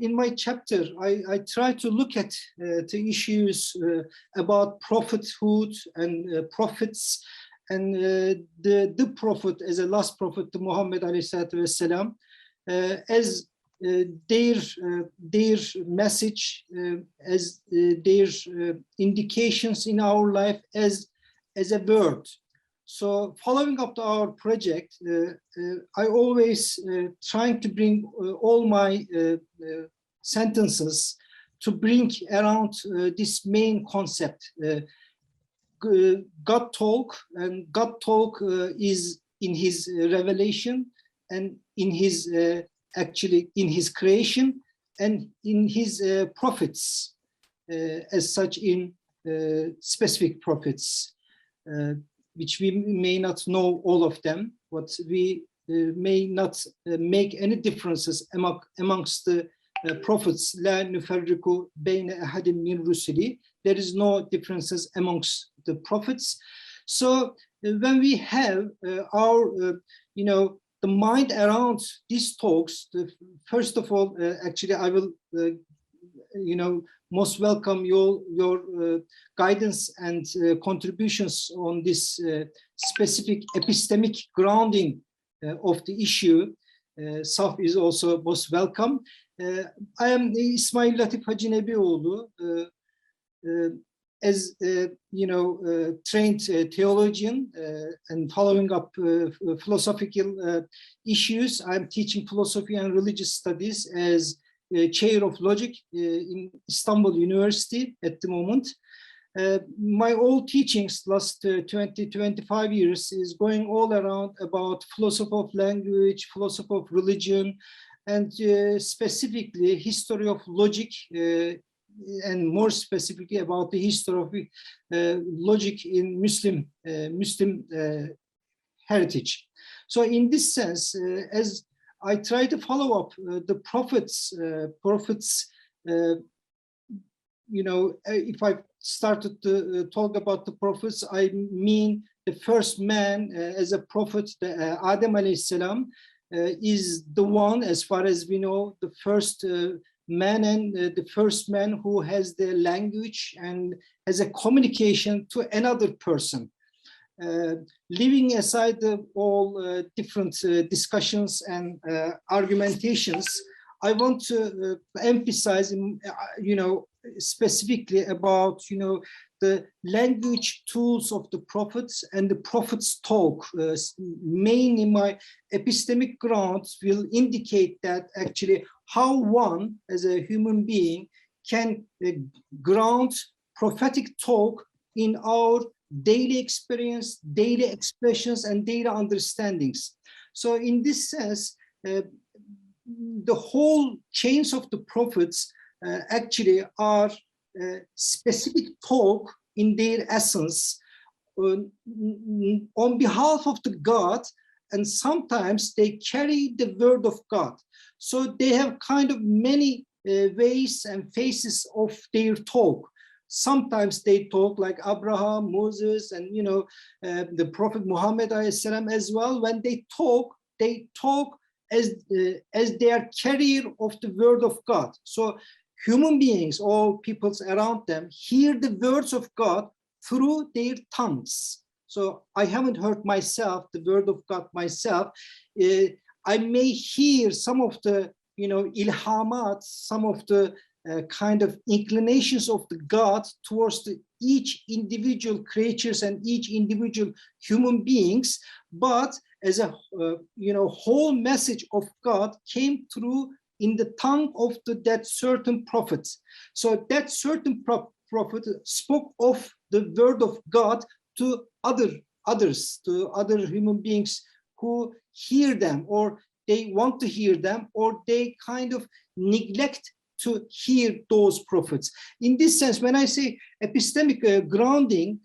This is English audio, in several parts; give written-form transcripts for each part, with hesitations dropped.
in my chapter, I try to look at the issues about prophethood and prophets, and the prophet as a last prophet, to Muhammad ﷺ, as their message, as their indications in our life as a word. So following up to our project, I always trying to bring all my sentences to bring around this main concept, God talk, and God talk is in his revelation and in his actually in his creation and in his prophets, as such in specific prophets, which we may not know all of them, but we may not make any differences amongst the prophets. La nufarriku bayna ahadin min rusuli. There is no differences amongst the prophets. So when we have our, the mind around these talks, first of all, actually, I will, most welcome your guidance and contributions on this specific epistemic grounding of the issue. Saf is also most welcome. I am Ismail Hacinebioglu. As trained theologian and following up philosophical issues, I'm teaching philosophy and religious studies as chair of logic in Istanbul University at the moment. My all teachings last 20-25 years is going all around about philosophy of language, philosophy of religion, and specifically history of logic, and more specifically about the history of logic in Muslim heritage. So in this sense, as I try to follow up the prophets, if I started to talk about the prophets, I mean the first man as a prophet, Adam alayhi salam, is the one, as far as we know, the first man and the first man who has the language and has a communication to another person. Leaving aside all different discussions and argumentations, I want to emphasize, specifically about, the language tools of the prophets and the prophets' talk. Mainly my epistemic grounds will indicate that actually how one as a human being can ground prophetic talk in our daily experience, daily expressions, and daily understandings. So in this sense, the whole chains of the prophets actually are specific talk in their essence on behalf of the God, and sometimes they carry the word of God. So they have kind of many ways and faces of their talk. Sometimes they talk like Abraham, Moses, and the Prophet Muhammad as well. When they talk as they are carrier of the word of God. So human beings, all peoples around them, hear the words of God through their tongues. So I haven't heard myself the word of God myself. I may hear some of the ilhamat, some of the kind of inclinations of the God towards each individual creatures and each individual human beings, but as a whole message of God came through in the tongue of that certain prophet. So that certain prophet spoke of the word of God to others, to other human beings who hear them, or they want to hear them, or they kind of neglect to hear those prophets. In this sense, when I say epistemic grounding,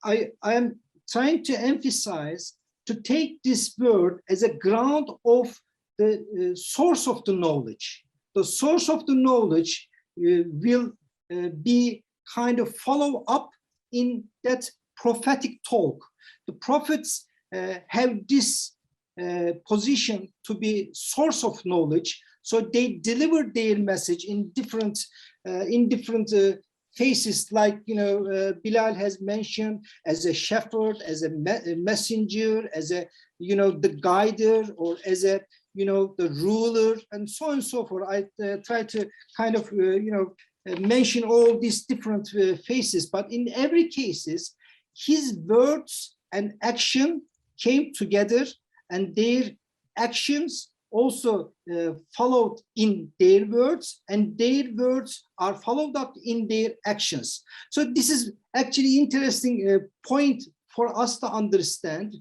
I am trying to emphasize to take this word as a ground of the source of the knowledge. The source of the knowledge will be kind of follow up in that prophetic talk. The prophets have this position to be source of knowledge. So they deliver their message in different faces, like, Bilal has mentioned, as a shepherd, as a messenger, as a, the guider, or as a, the ruler, and so on and so forth. I try to kind of, mention all these different faces, but in every cases, his words and action came together, and their actions also followed in their words, and their words are followed up in their actions. So this is actually interesting point for us to understand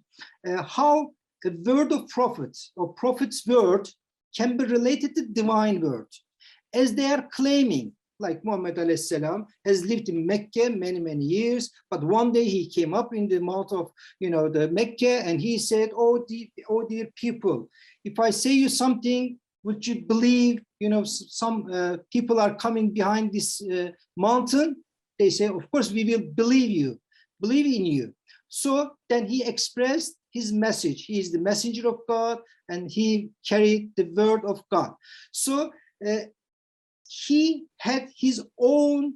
how a word of prophet or prophet's word can be related to divine word, as they are claiming, like Muhammad alayhi salam has lived in Mecca many years, but one day he came up in the mouth of the Mecca, and he said, oh dear people, if I say you something, would you believe? Some people are coming behind this mountain. They say, of course we will believe in you. So then he expressed his message. He is the messenger of God, and he carried the word of God. So he had his own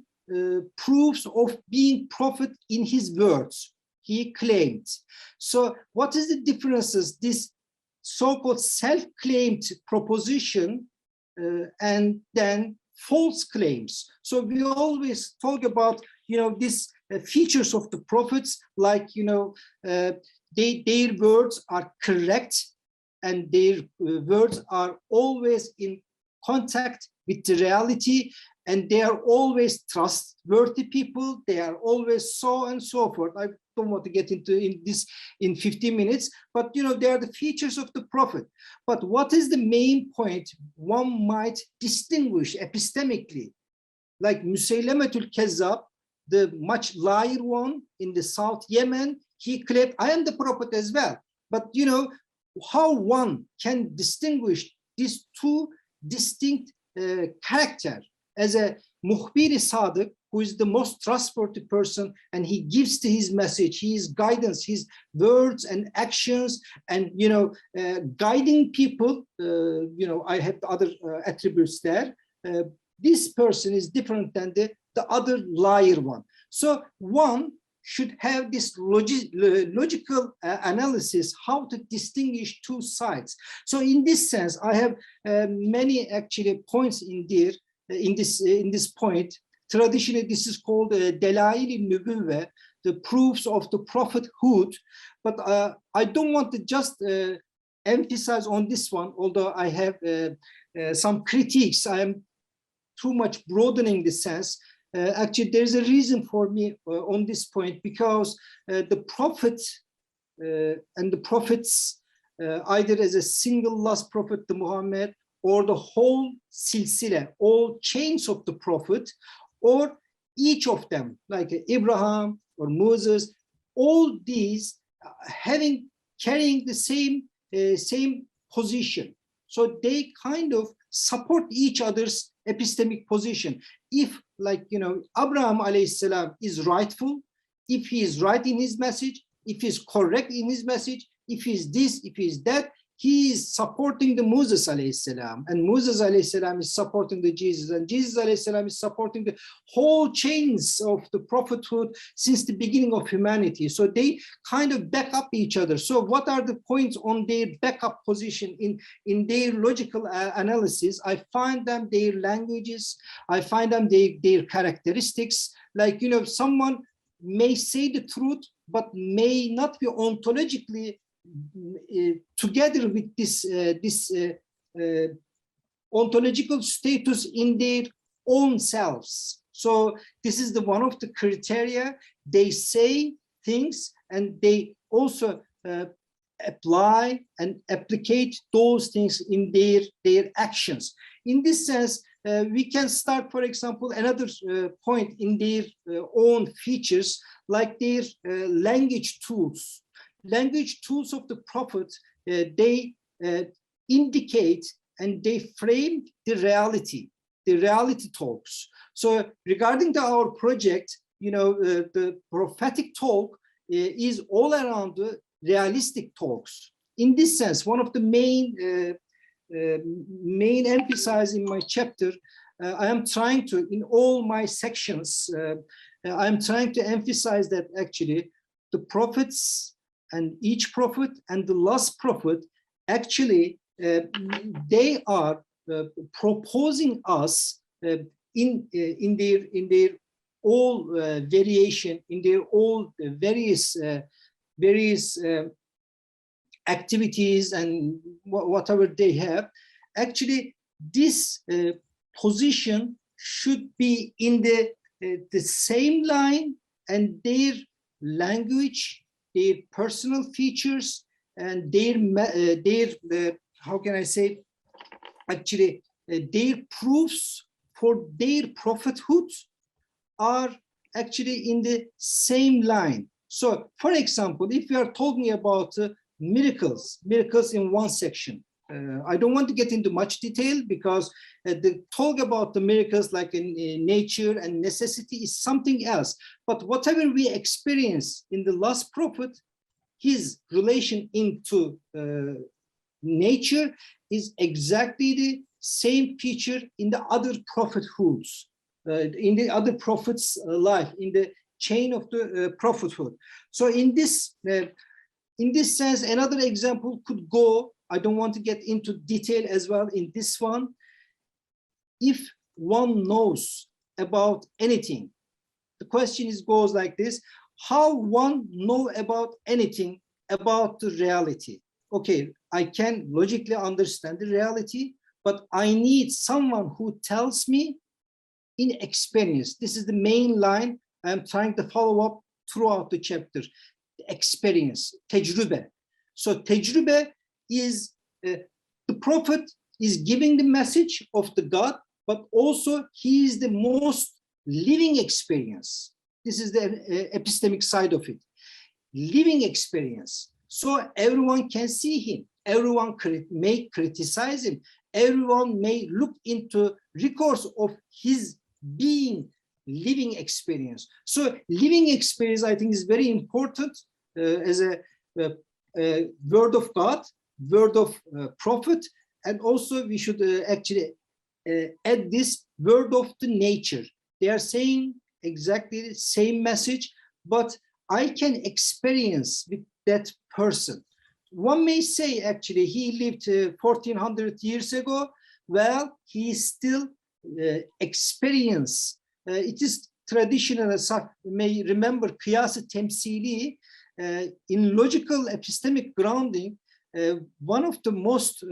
proofs of being prophet in his words, he claimed. So what is the differences, this so-called self-claimed proposition and then false claims? So we always talk about, these features of the prophets, like, their words are correct, and their words are always in contact with the reality, and they are always trustworthy people. They are always so and so forth. I don't want to get into this in 15 minutes, but they are the features of the prophet. But what is the main point one might distinguish epistemically? Like Musaylamatul Kazzab, the much liar one in the South Yemen, he claimed, I am the prophet as well. But how one can distinguish these two distinct character, as a muhbir sadiq, who is the most trustworthy person, and he gives to his message, his guidance, his words and actions, and guiding people. I have other attributes there. This person is different than the other liar one. So one should have this logical analysis, how to distinguish two sides. So in this sense, I have many actually points in there, in this point. Traditionally, this is called Delail-i-Nübüvve, the proofs of the prophethood. But I don't want to just emphasize on this one, although I have some critiques. I am too much broadening the sense. Actually, there's a reason for me on this point, because the prophet and the prophets, either as a single last prophet, the Muhammad, or the whole silsila, all chains of the prophet, or each of them, like Abraham or Moses, all these carrying the same position. So they kind of support each other's epistemic position. If, like, Abraham alayhi salam is rightful, if he is right in his message, if he's correct in his message, if he's this, if he's that, he is supporting the Moses alayhi salam, and Moses alayhi salam is supporting the Jesus, and Jesus alayhi salam is supporting the whole chains of the prophethood since the beginning of humanity. So they kind of back up each other. So what are the points on their backup position in their logical analysis? I find them their languages, I find them their characteristics. Like, someone may say the truth, but may not be ontologically together with this ontological status in their own selves. So this is one of the criteria. They say things, and they also apply and applicate those things in their actions. In this sense, we can start, for example, another point in their own features, like their language tools. Language tools of the prophet, they indicate and they frame the reality talks. So regarding our project, the prophetic talk is all around the realistic talks. In this sense, one of the main main emphasis in my chapter, I am trying to, in all my sections, I'm trying to emphasize that actually the prophets and each prophet and the last prophet, actually, they are proposing us in their all variation, in their all various activities and whatever they have. Actually, this position should be in the same line, and their language, their personal features, and their how can I say, actually, their proofs for their prophethood are actually in the same line. So, for example, if we are talking about miracles in one section, I don't want to get into much detail, because the talk about the miracles like in nature and necessity is something else. But whatever we experience in the last prophet, his relation into nature is exactly the same feature in the other prophethoods, in the other prophets' life, in the chain of the prophethood. So in this sense, another example could go, I don't want to get into detail as well in this one. If one knows about anything, the question goes like this: how one know about anything about the reality? Okay, I can logically understand the reality, but I need someone who tells me in experience. This is the main line I'm trying to follow up throughout the chapter. Experience, tecrübe. So tecrübe is the prophet is giving the message of the God, but also he is the most living experience. This is the epistemic side of it. Living experience. So everyone can see him. Everyone may criticize him. Everyone may look into records of his being living experience. So living experience, I think, is very important as a word of God, word of prophet, and also we should actually add this word of the nature. They are saying exactly the same message, but I can experience with that person. One may say, actually, he lived 1400 years ago. Well, he still experience. It is traditional, as you may remember, kıyas-ı temsili. In logical epistemic grounding, one of the most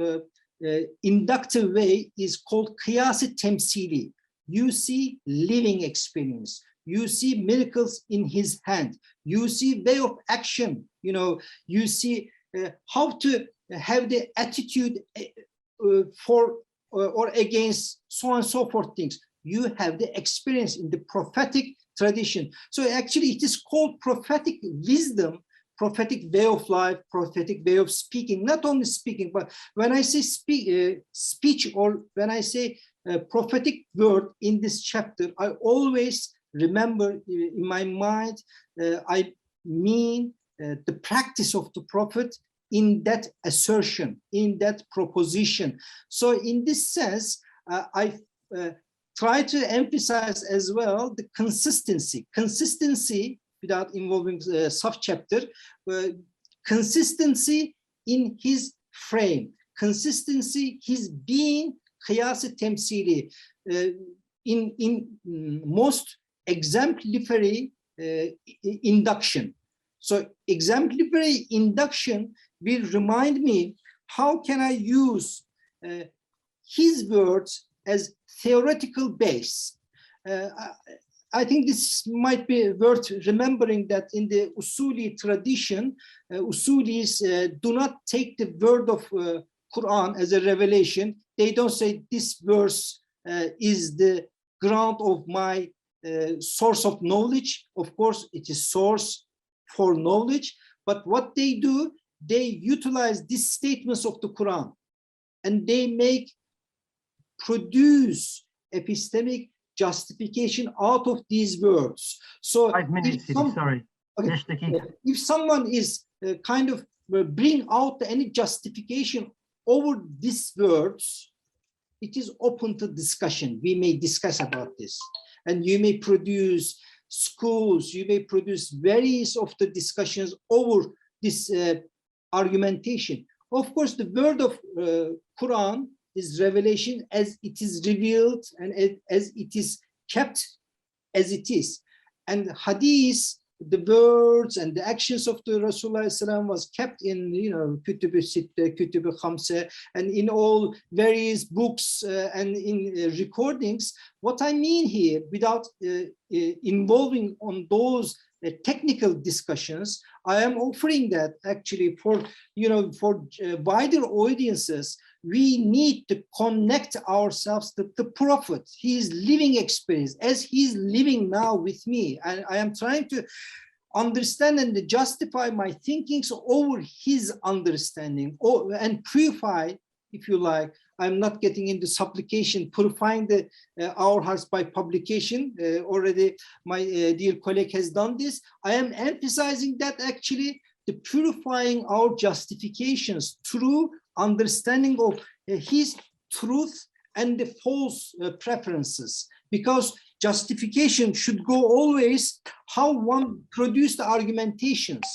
inductive way is called kıyas-ı temsili. You see living experience. You see miracles in his hand. You see way of action. You know, you see how to have the attitude for or against so on and so forth things. You have the experience in the prophetic tradition. So actually it is called prophetic wisdom, prophetic way of life, prophetic way of speaking, not only speaking, but when I say speech, or when I say prophetic word in this chapter, I always remember in my mind, I mean the practice of the prophet in that assertion, in that proposition. So in this sense, I try to emphasize as well the consistency without involving the sub-chapter, consistency in his frame, consistency, his being, kıyas-ı temsili, in most exemplary induction. So exemplary induction will remind me, how can I use his words as theoretical base? I think this might be worth remembering that in the Usuli tradition, Usulis do not take the word of Quran as a revelation. They don't say this verse is the ground of my source of knowledge. Of course, it is source for knowledge, but what they do, they utilize these statements of the Quran and they produce epistemic justification out of these words. So 5 minutes, sorry. Okay, if someone is kind of bring out any justification over these words, it is open to discussion. We may discuss about this, and you may produce schools, you may produce various of the discussions over this argumentation. Of course, the word of Quran is revelation as it is revealed and as it is kept as it is. And hadith, the words and the actions of the Rasulullah was kept in, Kütüb-i Sitte, Kütüb-i Khamse, and in all various books and in recordings. What I mean here, without involving on those technical discussions, I am offering that actually for, for wider audiences, we need to connect ourselves to the Prophet, his living experience, as he's living now with me. And I am trying to understand and justify my thinkings over his understanding, and purify, if you like. I'm not getting into supplication, purifying our hearts by publication. Already my dear colleague has done this. I am emphasizing that actually the purifying our justifications through understanding of his truth and the false preferences, because justification should go always how one produced argumentations.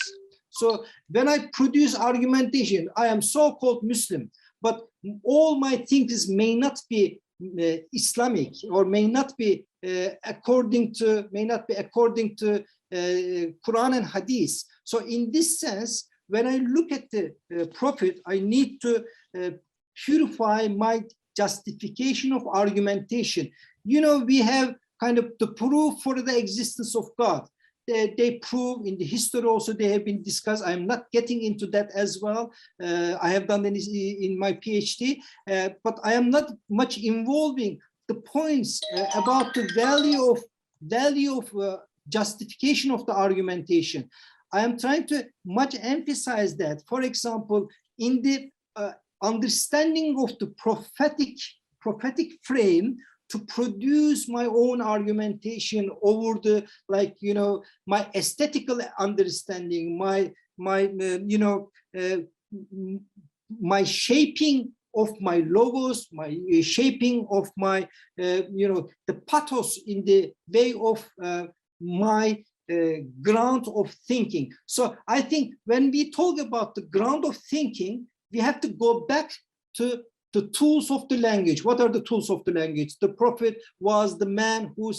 So when I produce argumentation, I am so-called Muslim, but all my thinkings may not be Islamic, or may not be according to Quran and Hadith. So in this sense, when I look at the Prophet, I need to purify my justification of argumentation. We have kind of the proof for the existence of God. They prove in the history also, they have been discussed. I'm not getting into that as well. I have done this in my PhD, but I am not much involving the points about the value of justification of the argumentation. I am trying to much emphasize that, for example, in the understanding of the prophetic frame, to produce my own argumentation over the, my aesthetical understanding, my shaping of my logos, my shaping of my, the pathos in the way of my ground of thinking. So I think when we talk about the ground of thinking, we have to go back to the tools of the language. What are the tools of the language? The Prophet was the man who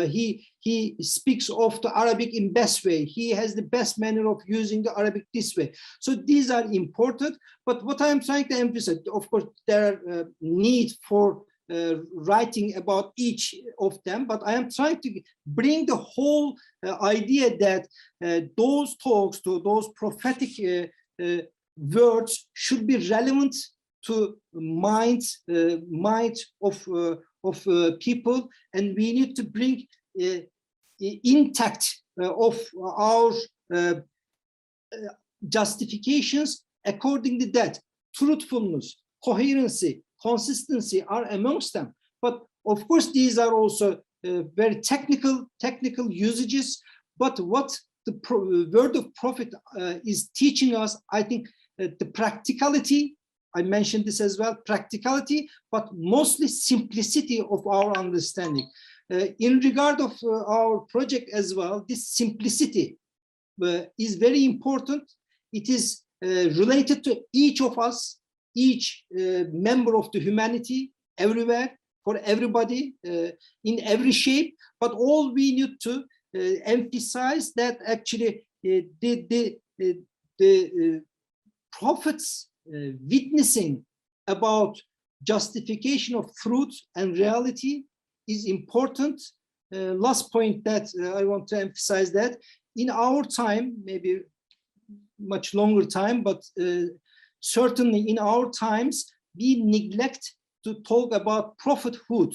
he speaks of the Arabic in best way. He has the best manner of using the Arabic this way. So these are important. But what I'm trying to emphasize, of course, there are need for writing about each of them, but I am trying to bring the whole idea that those talks, to those prophetic words should be relevant to mind of people, and we need to bring intact of our justifications according to that. Truthfulness, coherency, consistency are amongst them. But of course, these are also very technical usages. But what the word of Prophet is teaching us, I think, the practicality. I mentioned this as well, practicality, but mostly simplicity of our understanding. In regard of our project as well, this simplicity is very important. It is related to each of us, each member of the humanity, everywhere, for everybody, in every shape. But all we need to emphasize that actually the prophets witnessing about justification of truth and reality is important. Last point that I want to emphasize, that in our time, maybe much longer time, but certainly in our times, we neglect to talk about prophethood.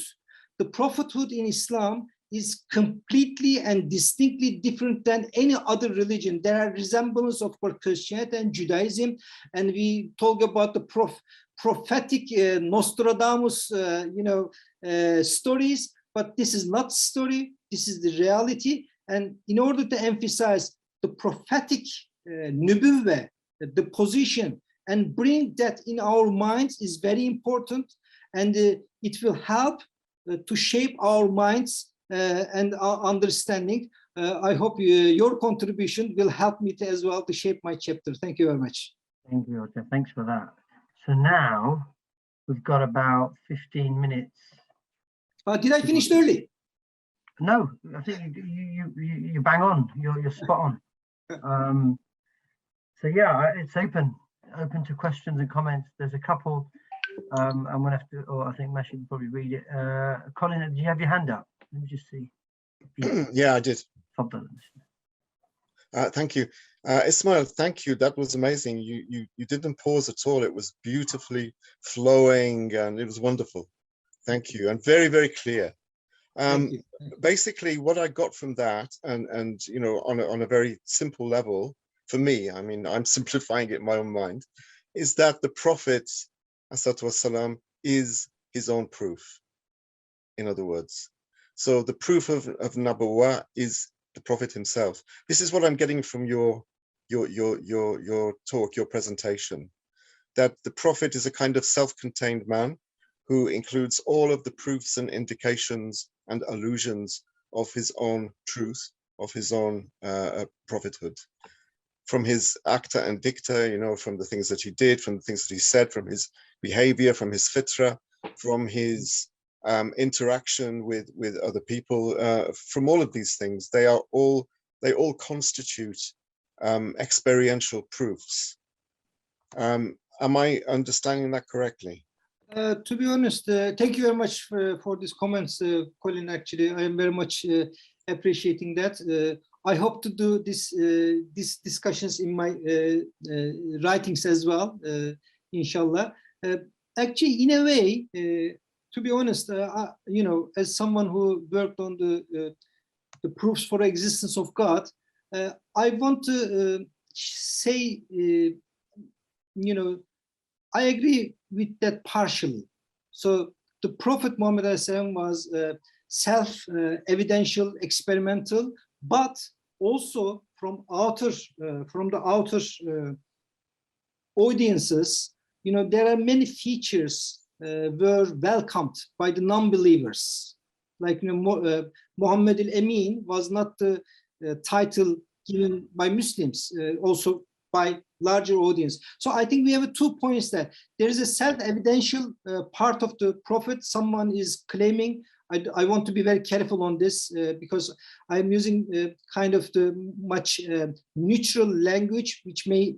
The prophethood in Islam is completely and distinctly different than any other religion. There are resemblances of Christianity and Judaism, and we talk about the prophetic Nostradamus, stories, but this is not story, this is the reality. And in order to emphasize the prophetic nubuwweh, the position and bring that in our minds is very important, and it will help to shape our minds and our understanding. I hope your contribution will help me as well to shape my chapter. Thank you very much. Thank you, Ote. Thanks for that. So now we've got about 15 minutes. Did I finish early? No, I think you bang on. You're spot on. So yeah, it's open to questions and comments. There's a couple. I'm gonna have to, or I think Mashi will probably read it. Colin, do you have your hand up? Let me just see. Yeah, I did. Thank you. Ismail, thank you. That was amazing. You didn't pause at all. It was beautifully flowing and it was wonderful. Thank you. And very, very clear. Basically, what I got from that, and you know, on a very simple level, for me, I mean, I'm simplifying it in my own mind, is that the Prophet, ﷺ, is his own proof. In other words, so the proof of Nabuwah is the Prophet himself. This is what I'm getting from your talk, your presentation, that the Prophet is a kind of self-contained man who includes all of the proofs and indications and allusions of his own truth, of his own prophethood, from his acta and dicta, you know, from the things that he did, from the things that he said, from his behavior, from his fitra, from his interaction with other people, from all of these things. They all constitute experiential proofs. Am I understanding that correctly? To be honest, thank you very much for these comments, Colin. Actually, I am very much appreciating that. I hope to do these discussions in my writings as well, inshallah. Actually, in a way, to be honest, you know, as someone who worked on the proofs for existence of God, I want to say, you know, I agree with that partially. So the Prophet Muhammad was self-evidential, experimental, but also from the outer audiences, you know, there are many features were welcomed by the non-believers. Like, you know, Muhammad al-Amin was not the title given by Muslims, also by larger audience. So I think we have 2 points there. There is a self-evidential part of the Prophet. Someone is claiming, I want to be very careful on this because I'm using kind of the much neutral language, which may,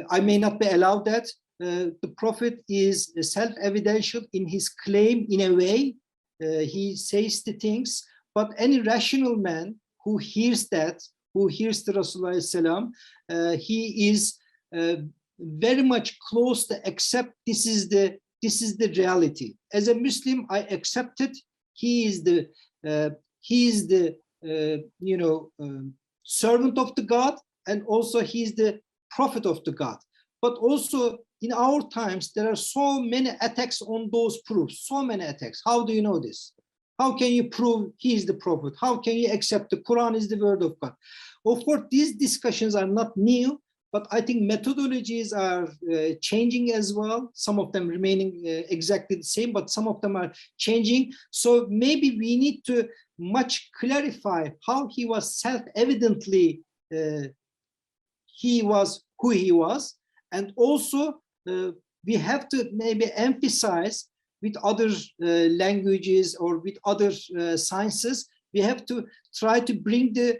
I may not be allowed that. The Prophet is self-evidential in his claim in a way. He says the things, but any rational man who hears that, who hears the Rasulullah Sallam, he is very much close to accept this is the reality. As a Muslim, I accept it. He is the you know, servant of the God, and also he is the prophet of the God. But also in our times, there are so many attacks on those proofs, so many attacks. How do you know this? How can you prove he is the prophet? How can you accept the Quran is the word of God? Of course, these discussions are not new, but I think methodologies are changing as well. Some of them remaining exactly the same, but some of them are changing. So maybe we need to much clarify how he was self-evidently, he was who he was. And also we have to maybe emphasize with other languages or with other sciences, we have to try to bring the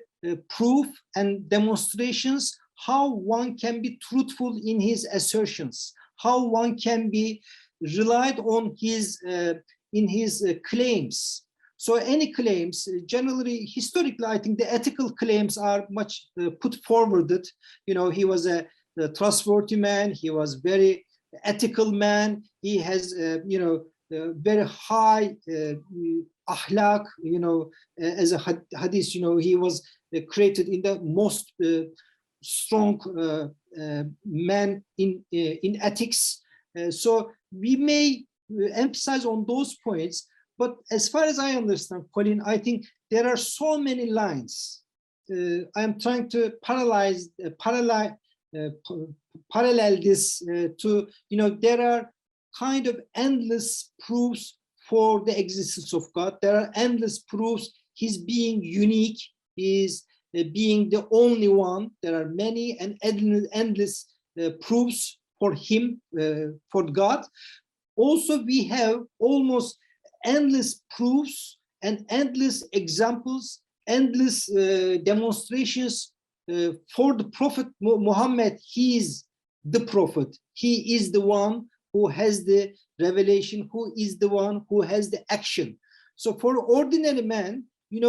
proof and demonstrations how one can be truthful in his assertions, how one can be relied on his in his claims. So any claims, generally, historically, I think the ethical claims are much put forwarded. You know, he was a trustworthy man. He was very ethical man. He has, you know, very high akhlaq, you know, as a hadith, you know, he was created in the most strong man in ethics. So we may emphasize on those points, but as far as I understand, Colin, I think there are so many lines. I'm trying to parallel this to, there are kind of endless proofs for the existence of God. There are endless proofs He's being unique, He's being the only one. There are many and endless proofs for Him, for God. Also, we have almost endless proofs and endless examples, endless demonstrations for the Prophet Muhammad. He is the Prophet. He is the one who has the revelation, who is the one who has the action. So for ordinary man,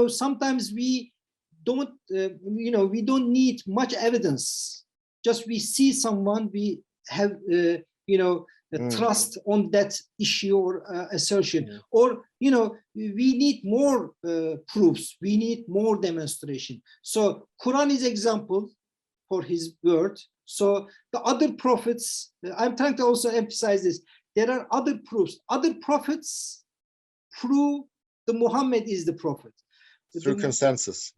sometimes we don't, we don't need much evidence. Just we see someone, we have, trust on that issue or assertion, or we need more proofs, we need more demonstration. So Quran is example for His word. So the other prophets, I'm trying to also emphasize this, there are other proofs. Other prophets prove the Muhammad is the prophet. Through consensus,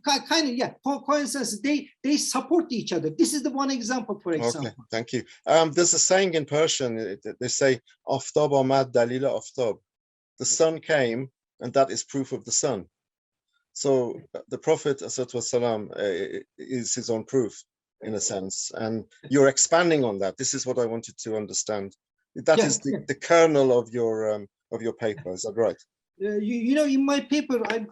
kind of, consensus. They support each other. This is the one example, for example. Okay, thank you. There's a saying in Persian, they say, "Aftab amad dalila aftab." The sun came, and that is proof of the sun. So the Prophet ﷺ is his own proof, in a sense, and you're expanding on that. This is what I wanted to understand. That is the kernel of your paper. Is that right? In my paper, I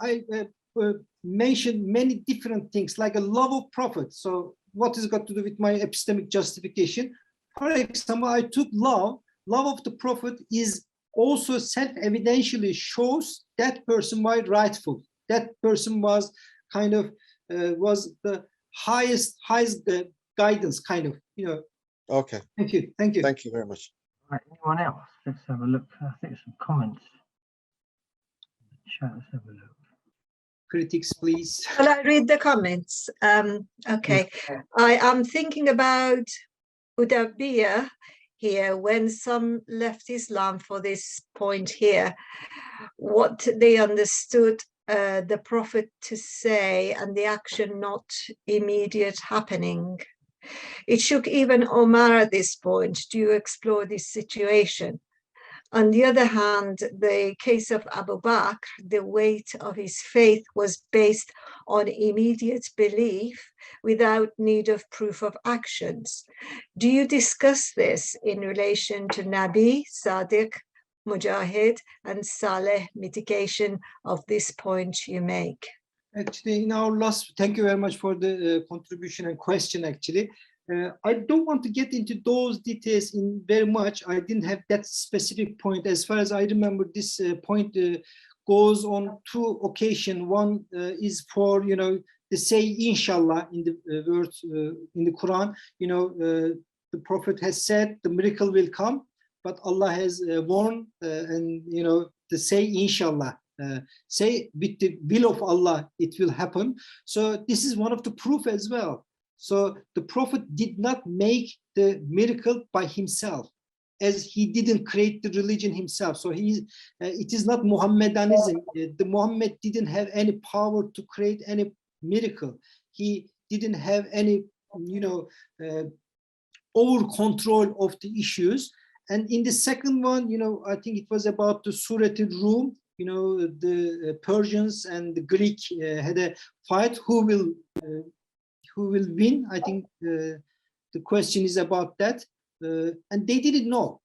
mentioned many different things, like a love of prophet. So what has got to do with my epistemic justification? For example, I took love of the prophet is also self-evidentially shows that person was rightful. That person was kind of, was the highest guidance, kind of, Okay. Thank you. Thank you. Thank you very much. Right, anyone else? Let's have a look. I think some comments. Chat, let's have a look. Critics, please. Well, I read the comments. Okay. I am thinking about Udabiyah here, when some left Islam for this point here, what they understood the Prophet to say and the action not immediate happening. It shook even Omar at this point. Do you explore this situation? On the other hand, the case of Abu Bakr, the weight of his faith was based on immediate belief without need of proof of actions. Do you discuss this in relation to Nabi, Sadiq, Mujahid, and Saleh mitigation of this point you make? Actually, in our last, thank you very much for the contribution and question, actually. I don't want to get into those details in very much. I didn't have that specific point. As far as I remember, this point goes on two occasions. One is for, the say inshallah in the words in the Quran. The Prophet has said the miracle will come, but Allah has warned, and the say inshallah. Say with the will of Allah, it will happen. So this is one of the proof as well. So the Prophet did not make the miracle by himself, as he didn't create the religion himself. So it is not Muhammadanism. The Muhammad didn't have any power to create any miracle. He didn't have any, over control of the issues. And in the second one, I think it was about the Surat al-Rum. The Persians and the Greek had a fight. Who will win? I think the question is about that. And they didn't know.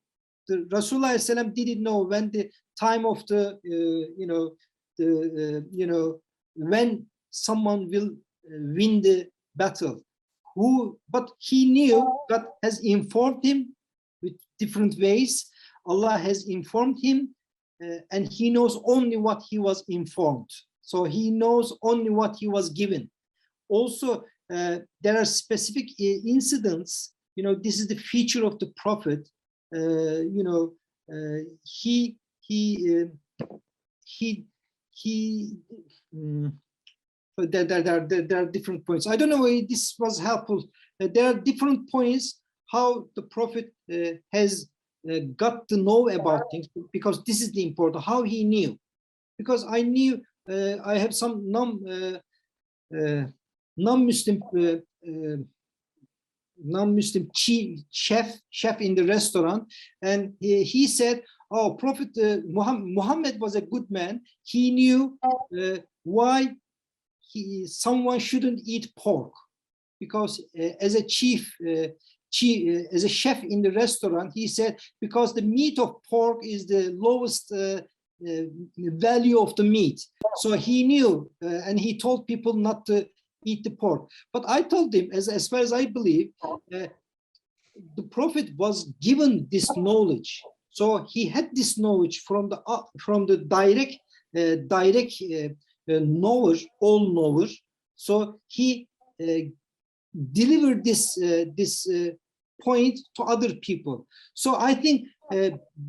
The Rasulullah ﷺ didn't know when the time of the, when someone will win the battle. But he knew, God has informed him with different ways. Allah has informed him, and he knows only what he was informed. So he knows only what he was given. Also, there are specific incidents. This is the feature of the Prophet. There are different points. I don't know if this was helpful. There are different points how the Prophet has got to know about things, because this is the important, how he knew. Because I knew, I have some non-Muslim non-Muslim chef in the restaurant, and he said, "Oh, Prophet Muhammad was a good man. He knew why someone shouldn't eat pork, because as a as a chef in the restaurant, he said, because the meat of pork is the lowest value of the meat. So he knew, and he told people not to eat the pork. But I told him, as far as I believe, the Prophet was given this knowledge. So he had this knowledge from the direct knower, all knower. So he delivered this point to other people. So I think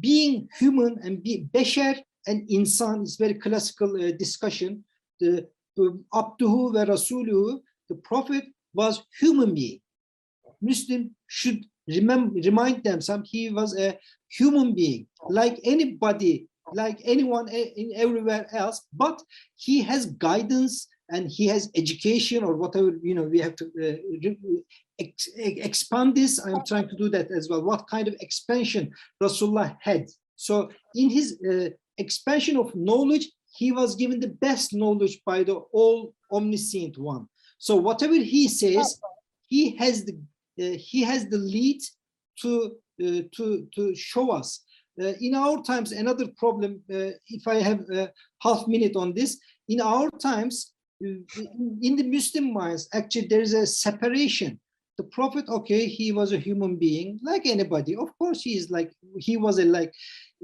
being human and beşer and insan is very classical discussion. The Abduhu ve Rasuluhu, the Prophet was human being. Muslim should remind themselves he was a human being, like anybody, like anyone in everywhere else, but he has guidance and he has education or whatever, we have to expand this. I'm trying to do that as well. What kind of expansion Rasulullah had. So in his expansion of knowledge, he was given the best knowledge by the all omniscient one. So whatever he says, he has the lead to show us. In our times, another problem, if I have a half minute on this, in our times, in the Muslim minds, actually there is a separation. The Prophet, okay, he was a human being like anybody. Of course, he was like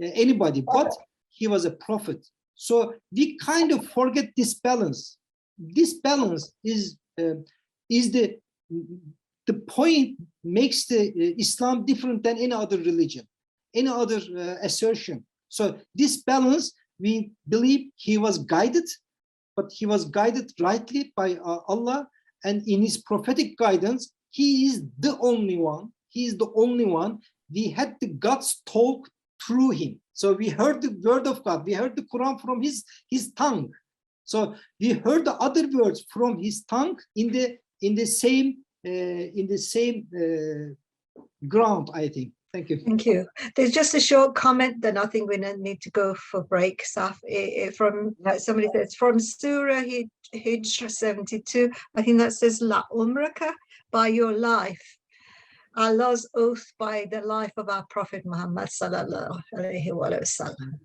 anybody, but he was a prophet. So we kind of forget this balance. This balance is the point makes the Islam different than any other religion, any other assertion. So this balance, we believe he was guided, but he was guided rightly by Allah, and in his prophetic guidance, he is the only one. He is the only one. We had the God's talk through him. So we heard the word of God. We heard the Quran from his tongue. So we heard the other words from his tongue in the same ground, I think. Thank you. Thank you. There's just a short comment, then I think we need to go for break. Saf, from somebody says from Surah Hijr 72. I think that says La Umraka, by your life. Allah's oath by the life of our Prophet Muhammad sallallahu alaihi wasallam.